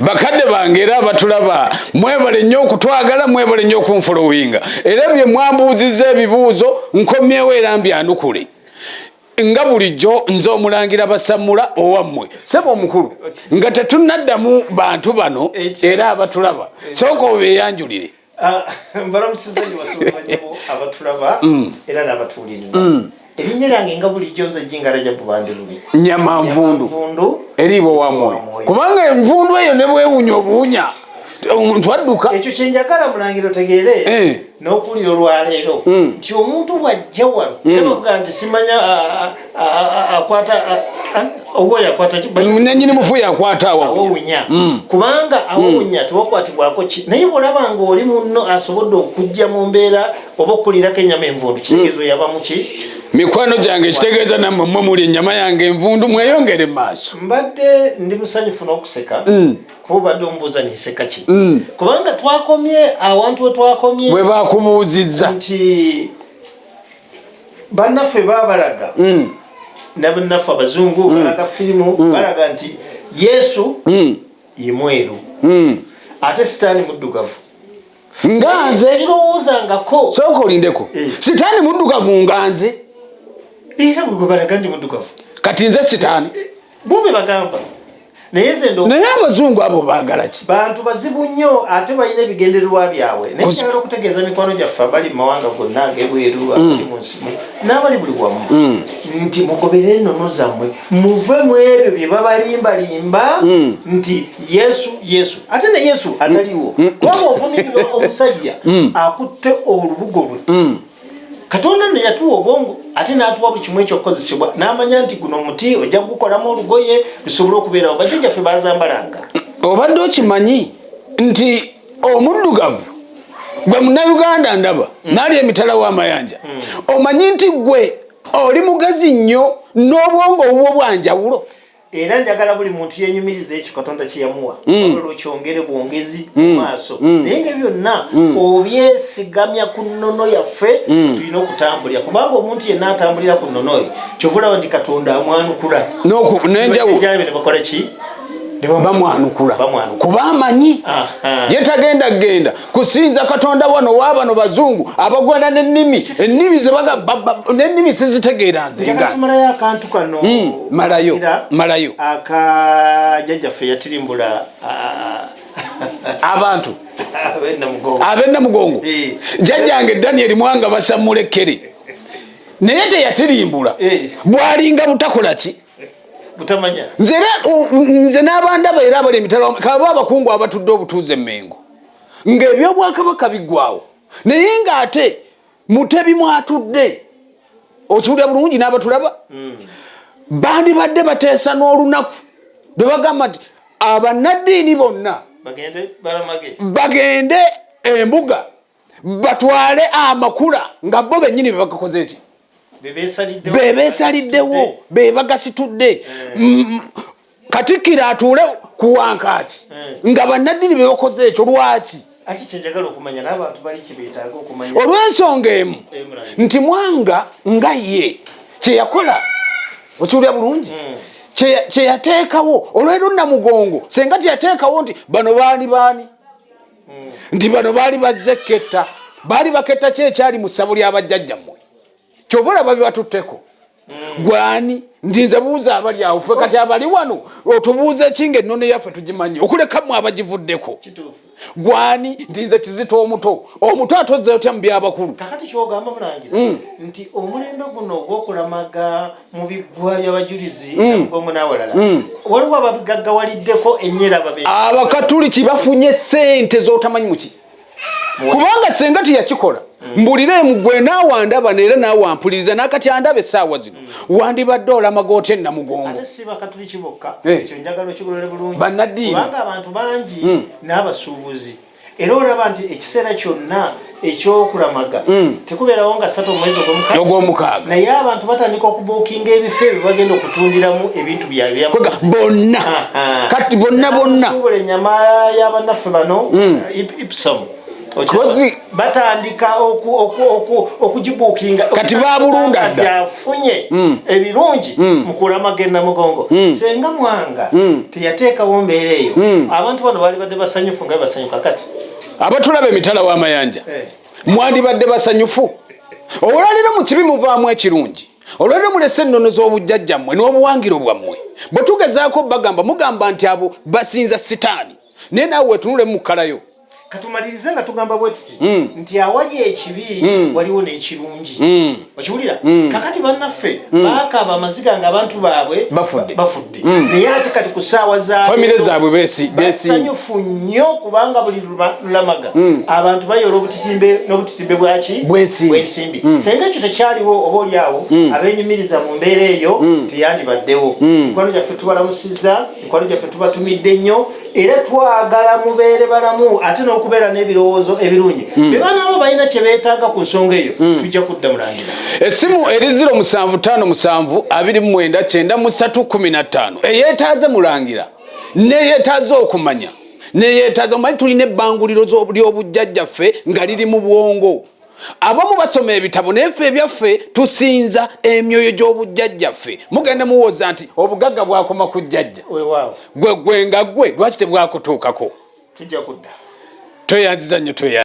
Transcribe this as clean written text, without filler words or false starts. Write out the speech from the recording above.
bakadde bange era abatulaba mwebale nnyo okutwagala mwebale nnyo okunfolowinga era bye mwambuuzizza ebibuuzo nkomyewo era mbyanukule nga bulijjo nze omulangira basamula owammwe sebo omukulu nga tetunnaddamu bantu bano era abatulaba sooka obeeyanjulire mbalamusiza nyo basomanyabo abatulaba era n'abatuuliriza erinnya lyange nga bulijjo nze jingala jja bubandirubi nyama nvundu eriibo wammwe kubanga envundu eyo ne bwewunya obuwunya omuntu adduka ekyo kyenjagala mulangira otegeere n'okuwulira olwaleero nti omuntu bw'ajja wano era bavuga nti simanya akwata obwoya akwata nannyini mufu yakwata awowunya kubanga awowunya tewakwatibwako ki naye bw'olaba ng'oli munno asobodde okujja mu mbeera oba okuliirako ennyama envundu kitegeeza oyaba mu ki mikwano gyange kitegeeza nammwe mmwe muli ennyama yange envundu mweyongere mu maaso mbadde ndi musanyufu n'okuseka kuba obadde omubuuza ninseka ki kubanga twakomye awantu we twakomye bwe bakubuuzizza nti bannaffe baabalaga nabannaffe abazungu balaga firimu balaga nti Yesu ye mweru ate sitaani muddugavu nganze sirowoozangako sooka olindeko sitaani muddugavu nganze era bwe balaga nti muddugavu kati nze sitaani bube bagamba naye abazungu abo baagala ki bantu bazibu nnyo ate balina ebigendererwa byabwe naye kyagala okutegeeza mikwano gyaffe abali mu mawanga gonna ag'ebweru abali mu nsi n'abali buli wamu nti mugoberere ennono zammwe muve mu ebyo bye babalimbalimba nti yesu ate ne yesu ataliwo kubanga ovumirira omusajja akutte olubugo lwe Katonda ne yatuwa obwongo ate n'atuwa buli kimu ekyokukozesebwa n'amanya nti guno omuti ojja kugukolamu olugoye lusobole okubeerawo bajjajjaffe baazambalanga obadde okimanyi nti omuddugavu gwe munnayuganda ndaba naali emitala w'amayanja omanyi nti gwe oli mugezi nnyo n'obwongo obwo bwanjawulo era njagala buli muntu yenyumiriza ekyo Katonda kye yamuwa olwokyongere bwongezi mu maaso naye nga byonna obyesigamya ku nnono yaffe tulina okutambulira kubanga omuntu yenna atambulira ku nnono ye kyovulaba nti Katonda amwanukula nenjawulo ne bakola ki bamwanukula kuba amanyi ye tagenda genda kusinza Katonda wano wabano bazungu abagwanda n'ennimi n'ennimi sizitegeera nze ngamalayo akantu kano malayo akajjajjaffe yatirimbula abantu ab'ennamugongo jjajjange Daniel Mwanga basamulekkere naye teyatirimbula bwalinga butakola ki butamanya nze n'abandaba era abali emitala kaba abakungu abatudde obutuuze Mengo ng'ebyobwakabaka biggwawo naye ng'ate mutebi mwatudde okiwulira bulungi n'abatulaba bandibadde bateesa n'olunaku lwe bagamba nti abannaddiini bonna bagende embuga batwale amakula nga bo bennyini be bagakoze eki bebeesaliddewo bebagasitudde Katikkiro atuule ku wankaaki nga bannaddiini be bakoze ekyo lwaki olw'ensonga emu nti Mwanga nga ye kye yakola okiwulira bulungi kye yateekawo olw'ero Namugongo senga teyateekawo nti bano baani nti bano baali bazze ketta baali baketta ki ekyali mu ssabo ly'abajjajjammwe kyova olaba bibatutteko gwani ndinze buuza abali awo ffe kati abali wano otubuuza ekinga ennono yaffe tugimanyi okulekamu abagivuddeko gwani ndinze Kizito omuto atozze otya mu byabakulu kakati kyogamba mulangira nti omulembe guno ogw'okulamaga mu biggwa by'abajulizi Namugongo n'awalala waliwo ababigaggawaliddeko ennyera abakatuliki bafunye ssente z'otamanyi muki kubanga senga teyakikola mbulire mugwe naawandaba neera naawampuliriza nakati andaba essaawa zino wandibadde olamaga otya Namugongo ate si bakatuliki bokka ekyo njagala okigolole bulungi bannaddiini kubanga abantu bangi n'abasuubuzi era olaba nti ekiseera kyonna ekyokulamaga tekubeerawo nga 3 omwezi ogw'omukaaga naye abantu batandika okubuukinga ebifo ebyo bagenda okutundiramu ebintu byabwe bonna kati bonna suubula ennyama y'abannaffe bano Ipsum batandika okujibukinga kati babulunda dda afunye ebirungi mukulamagenda mugongo senga mwanga teyateekawo mbeera eyo abantu bano bali badde basanyufu nga basanyuka kati abatulaba emitala w'amayanja mwandibadde basanyufu olwaliro mu kibi muvaamu ekirungi olwaliro mulese ennono z'obujjajjammwe n'obuwangiro bwammwe bwe tugezaako bagamba mugamba nti abo basinza sitaani naye naawe wetunule mukalayo katumalirize nga tugamba bwe tuti nti awali ekibi waliwo n'ekirungi okiwulira kakati bannaffe baakaaba amaziga nga abantu baabwe bafudde naye ate kati ku ssaawa famire zaabwe basanyufu nnyo kubanga buli lulamaga abantu bayola n'obutitimbe bwaki bw'ensimbi senga ekyo tekyaliwo oba oliawo abeenyumiriza mu mbeera eyo teyandibaddewo mikwano gyaffe tubalamusizza mikwano gyaffe tubatumidde nnyo era twagala mubeere balamu ate n'okubeera n'ebirowoozo ebirungi be baana abo balina kye beetaaga ku nsonga eyo tujja kudda mulangira essimu eri 0757299315 eyeetaaze mulangira neyeetaaze okumanya neyeetaaze omanyi tulina ebbanguliro ly'obujjajjaffe nga liri mu bwongo abamu basoma ebitabo nayeffe ebyaffe tusinza emyoyo gy'obujjajjaffe mugenda muwooza nti obugagga bwakoma ku jjajja gwe nga gwe lwaki tebwakutuukako tujja kudda tweyanziza nnyo